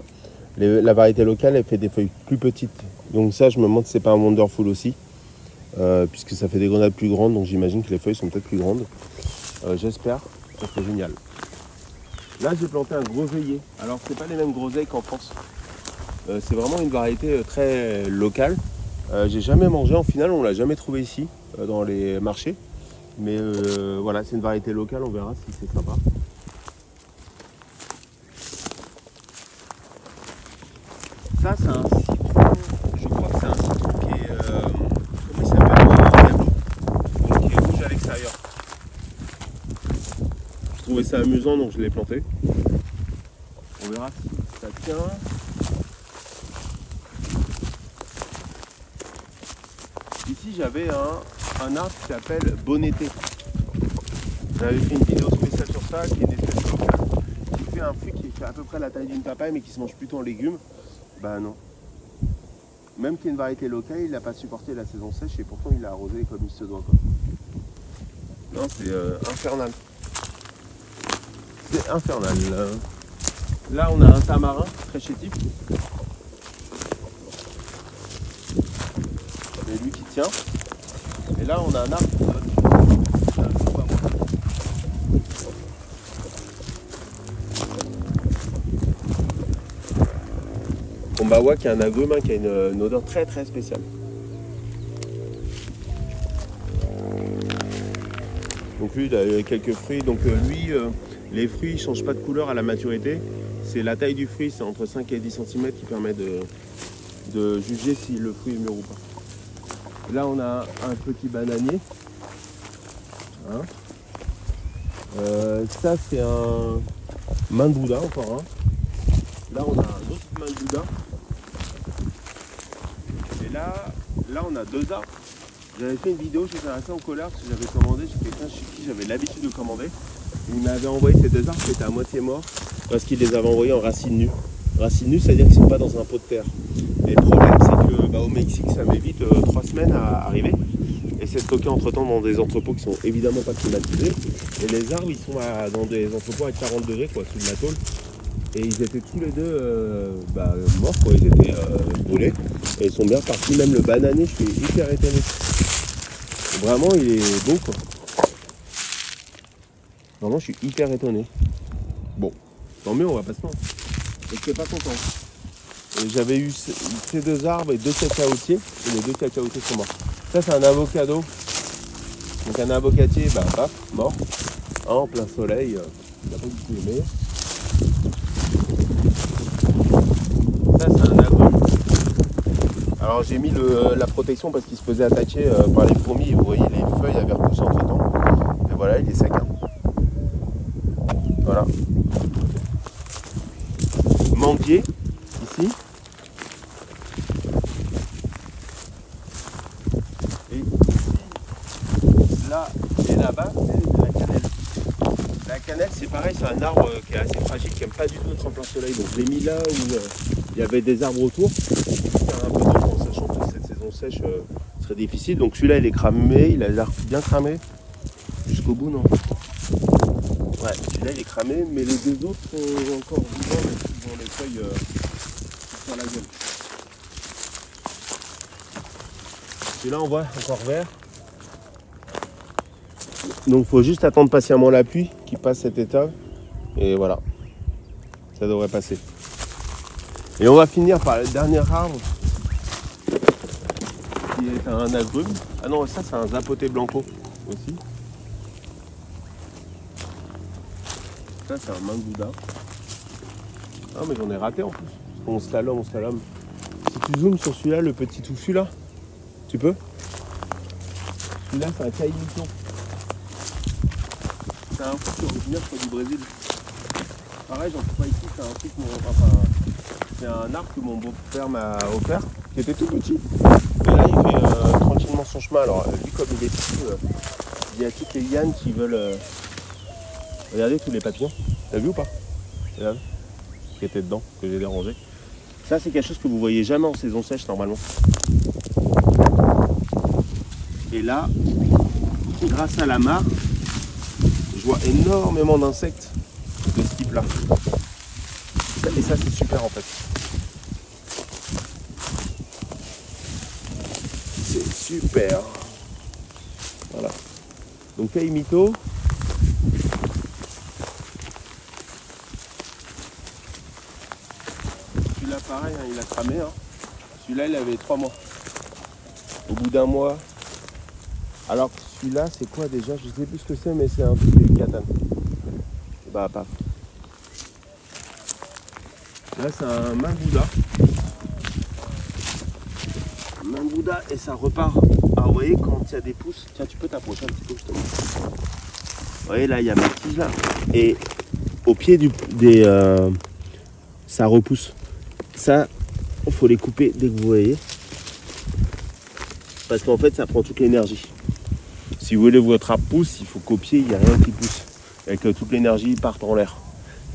La variété locale, elle fait des feuilles plus petites. Donc ça, je me demande si c'est pas un Wonderful aussi, puisque ça fait des grenades plus grandes, donc j'imagine que les feuilles sont peut-être plus grandes. J'espère, ça serait génial. Là, j'ai planté un groseillier. Alors, c'est pas les mêmes groseilles qu'en France. C'est vraiment une variété très locale. J'ai jamais mangé, en final, on l'a jamais trouvé ici, dans les marchés. Mais voilà, c'est une variété locale, on verra si c'est sympa. Ça, c'est un citron, je crois que c'est un citron qui est, comment il s'appelle, donc qui est rouge à l'extérieur. Je trouvais ça amusant, donc je l'ai planté. On verra si ça tient. Ici, j'avais un arbre qui s'appelle Bonneté. J'avais fait une vidéo spéciale sur ça, qui est une espèce locale, qui fait un fruit qui fait à peu près la taille d'une papaye, mais qui se mange plutôt en légumes. Bah non. Même qu'il y ait une variété locale, il n'a pas supporté la saison sèche et pourtant il a arrosé comme il se doit, quoi. Non, c'est infernal. C'est infernal. Là, on a un tamarin très chétif. C'est lui qui tient. Et là, on a un arbre qui donne. Kombawa qui est un agrume qui a une odeur très très spéciale. Donc lui, il a quelques fruits. Donc lui, les fruits ne changent pas de couleur à la maturité. C'est la taille du fruit, c'est entre 5 et 10 cm qui permet de juger si le fruit est mûr ou pas. Là, on a un petit bananier. Hein. Ça, c'est un main de Bouddha, encore un. Là, on a un autre main de Bouddha. Et là, on a deux arbres. J'avais fait une vidéo chez Vincent au Collard parce que j'avais commandé, j'ai quelqu'un chez qui j'avais l'habitude de commander. Il m'avait envoyé ces deux arbres qui étaient à moitié morts parce qu'il les avait envoyés en racines nues. Racines nues, c'est-à-dire qu'ils ne sont pas dans un pot de terre. Et le problème, c'est que au Mexique, ça met vite 3 semaines à arriver. Et c'est stocké entre-temps dans des entrepôts qui sont évidemment pas climatisés. Et les arbres, ils sont dans des entrepôts à 40 degrés, quoi, sous de la tôle. Et ils étaient tous les deux morts, quoi. Ils étaient brûlés. Et ils sont bien partis. Même le bananier, je suis hyper étonné. Vraiment, il est beau, quoi. Vraiment, je suis hyper étonné. Bon, tant mieux, on va pas se plaindre. Je n'étais pas content. J'avais eu ces deux arbres et deux cacaotiers. Et les deux cacaotiers sont morts. Ça, c'est un avocado. Donc un avocatier, paf, mort. En plein soleil. Il n'a pas du tout aimé. Ça, c'est un agrume. Alors j'ai mis la protection parce qu'il se faisait attaquer par les fourmis. Vous voyez, les feuilles avaient repoussé entre temps. Et voilà, il est sec. Hein. Voilà. pieds, ici. Et ici, là et là-bas, c'est la cannelle. La cannelle, c'est pareil, c'est un arbre qui est assez fragile, qui n'aime pas du tout être en plein soleil. Donc je l'ai mis là où il y avait des arbres autour. Faire un peu d'ombre en sachant que cette saison sèche serait difficile. Donc celui-là, il est cramé, il a l'air bien cramé. Jusqu'au bout, non? Ouais, celui-là, il est cramé, mais les deux autres sont encore vivants, mais ils ont les feuilles sur la gueule. Celui-là, on voit encore vert. Donc il faut juste attendre patiemment la pluie qui passe cet état. Et voilà, ça devrait passer. Et on va finir par le dernier arbre qui est un agrume. Ah non, ça c'est un zapote blanco aussi. Ça c'est un mangouda. Ah mais j'en ai raté en plus. On slalom. Si tu zoomes sur celui-là, le petit touffu là, tu peux? Celui-là c'est un caïmito. C'est un fruit originaire du Brésil. Pareil, j'en trouve pas ici, c'est un truc, c'est un arbre que mon beau-père m'a offert, qui était tout petit. Et là, il fait tranquillement son chemin. Alors, lui, comme il est petit, il y a toutes les lianes qui veulent... Regardez tous les papillons. T'as vu ou pas? C'est là qui était dedans, que j'ai dérangé. Ça, c'est quelque chose que vous voyez jamais en saison sèche, normalement. Et là, grâce à la mare, je vois énormément d'insectes de ce type-là. Et ça, c'est super en fait. C'est super. Voilà. Donc, caïmito. Celui-là, pareil, hein, il a cramé. Hein. Celui-là, il avait 3 mois. Au bout d'un mois. Alors, celui-là, c'est quoi déjà? Je sais plus ce que c'est, mais c'est un truc de katane. Bah, paf. Là, c'est un mangouda. Mangouda, et ça repart. Ah, vous voyez, quand il y a des pousses, tiens, tu peux t'approcher un petit peu, justement. Vous voyez, là, il y a ma tige là. Et au pied ça repousse. Ça, il faut les couper dès que vous voyez. Parce qu'en fait, ça prend toute l'énergie. Si vous voulez que votre arbre pousse, il faut qu'au pied, il n'y a rien qui pousse. Et que toute l'énergie parte en l'air.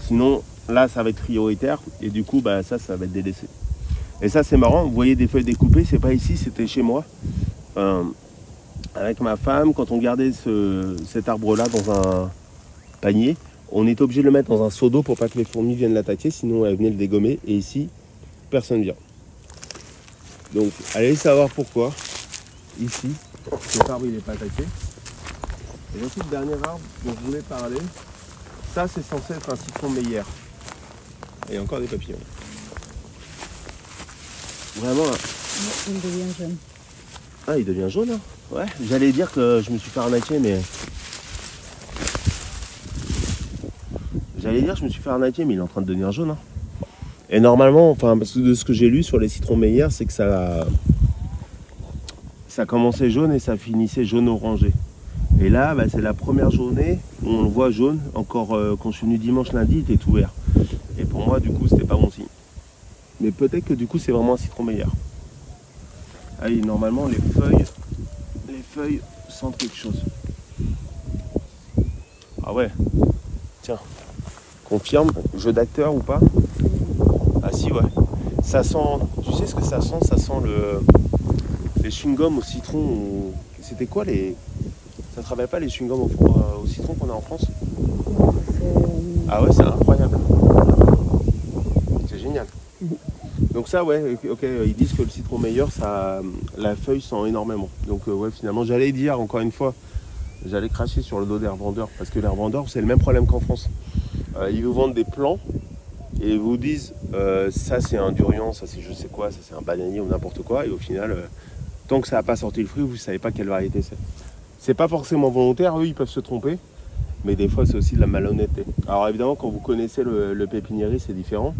Sinon, là, ça va être prioritaire. Et du coup, bah, ça va être délaissé. Et ça, c'est marrant. Vous voyez des feuilles découpées. C'est pas ici, c'était chez moi. Avec ma femme, quand on gardait cet arbre-là dans un panier, on était obligé de le mettre dans un seau d'eau pour pas que les fourmis viennent l'attaquer. Sinon, elles venaient le dégommer. Et ici, personne vient. Donc, allez savoir pourquoi. Ici, cet arbre, il n'est pas attaqué. Et voici le dernier arbre dont je voulais parler. Ça, c'est censé être un citron meilleur. Et il y a encore des papillons. Vraiment. Il devient jaune. Ah, il devient jaune, hein? Ouais, j'allais dire que je me suis fait arnaquer, mais... mais il est en train de devenir jaune. Hein. Et normalement, enfin, parce que de ce que j'ai lu sur les citrons meilleurs, c'est que ça commençait jaune et ça finissait jaune orangé. Et là, bah, c'est la première journée où on le voit jaune. Encore quand je suis venu dimanche, lundi, il était tout vert. Et pour moi, du coup, c'était pas bon signe. Mais peut-être que du coup, c'est vraiment un citron meilleur. Ah oui, normalement, les feuilles sentent quelque chose. Ah ouais. Tiens, confirme, jeu d'acteur ou pas? Ah si, ouais. Ça sent, tu sais ce que ça sent? Ça sent les chewing-gums au citron. C'était quoi les... Ça ne travaille pas les chewing-gums au citron qu'on a en France? Ah ouais, c'est incroyable. C'est génial. Donc ça, ouais, ok, ils disent que le citron meilleur, ça, la feuille sent énormément. Donc ouais, finalement, j'allais dire, encore une fois, j'allais cracher sur le dos des revendeurs, parce que les revendeurs, c'est le même problème qu'en France. Ils vous vendent des plants, et ils vous disent, ça c'est un durian, ça c'est je sais quoi, ça c'est un bananier ou n'importe quoi, et au final, tant que ça n'a pas sorti le fruit, vous ne savez pas quelle variété c'est. C'est pas forcément volontaire, eux ils peuvent se tromper, mais des fois c'est aussi de la malhonnêteté. Alors évidemment quand vous connaissez le pépiniériste c'est différent,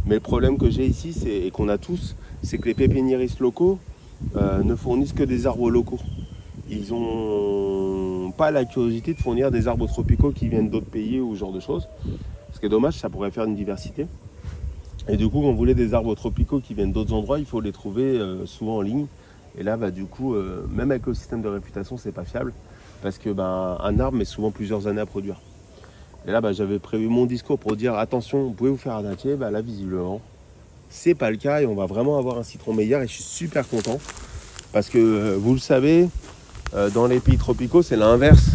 mais le problème que j'ai ici et qu'on a tous, c'est que les pépiniéristes locaux ne fournissent que des arbres locaux. Ils n'ont pas la curiosité de fournir des arbres tropicaux qui viennent d'autres pays ou ce genre de choses. Ce qui est dommage, ça pourrait faire une diversité. Et du coup, quand vous voulez des arbres tropicaux qui viennent d'autres endroits, il faut les trouver souvent en ligne. Et là, bah, du coup, même avec le système de réputation, c'est pas fiable. Parce que bah, un arbre met souvent plusieurs années à produire. Et là, bah, j'avais prévu mon discours pour dire attention, vous pouvez vous faire arnaquer. Bah, là, visiblement, c'est pas le cas et on va vraiment avoir un citron meilleur. Et je suis super content parce que vous le savez, dans les pays tropicaux, c'est l'inverse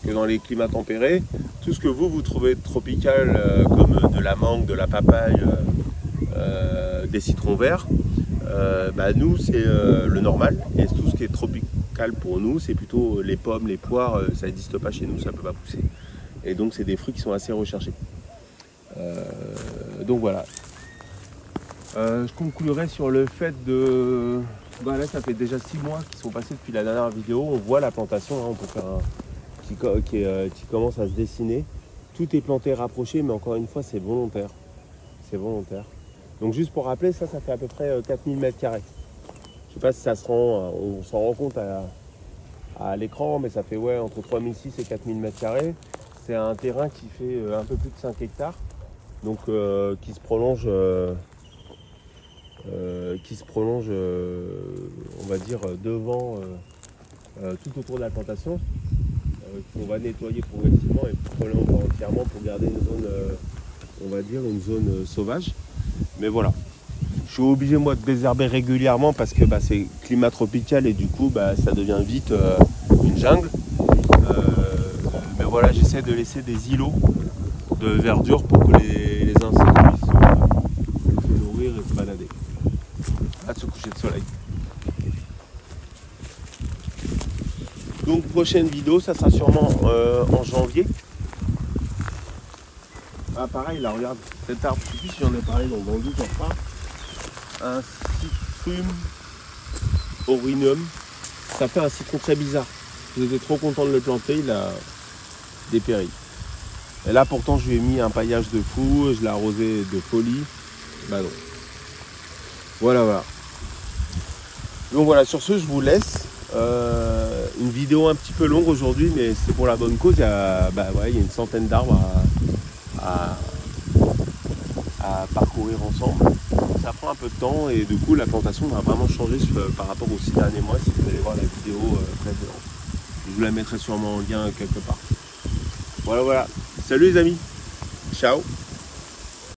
que dans les climats tempérés. Tout ce que vous trouvez tropical, comme de la mangue, de la papaye, des citrons verts, bah, nous, c'est le normal. Et tout ce qui est tropical pour nous, c'est plutôt les pommes, les poires, ça n'existe pas chez nous, ça ne peut pas pousser. Et donc, c'est des fruits qui sont assez recherchés. Donc voilà. Je conclurai sur le fait de... Bah là, ça fait déjà 6 mois qu'ils sont passés depuis la dernière vidéo. On voit la plantation, hein, on peut faire qui commence à se dessiner. Tout est planté rapproché, mais encore une fois, c'est volontaire. C'est volontaire. Donc juste pour rappeler, ça fait à peu près 4000 m². Je ne sais pas si ça se rend, on s'en rend compte à l'écran, mais ça fait ouais, entre 3006 et 4000 m². C'est un terrain qui fait un peu plus de 5 hectares, donc qui se prolonge, on va dire, devant, tout autour de la plantation, qu'on va nettoyer progressivement et probablement pas entièrement pour garder une zone, on va dire, une zone sauvage. Mais voilà, je suis obligé moi de désherber régulièrement parce que bah, c'est climat tropical et du coup bah, ça devient vite une jungle. Mais voilà, j'essaie de laisser des îlots de verdure pour que les insectes puissent se nourrir et se balader. Hâte de se coucher de soleil. Donc prochaine vidéo, ça sera sûrement en janvier. Ah pareil, là regarde, cet arbre, je ne sais plus si j'en ai parlé dans le doute enfin. Un citrum aurinum. Ça fait un citron très bizarre. J'étais trop content de le planter, il a dépéri. Et là pourtant je lui ai mis un paillage de fou, je l'ai arrosé de folie. Bah non. Voilà. Donc voilà, sur ce je vous laisse. Une vidéo un petit peu longue aujourd'hui, mais c'est pour la bonne cause. Il y a une centaine d'arbres à parcourir ensemble. Ça prend un peu de temps et du coup la plantation va vraiment changer par rapport aux 6 derniers mois si vous allez voir la vidéo précédente. Je vous la mettrai sûrement en lien quelque part. Voilà. Salut les amis. Ciao.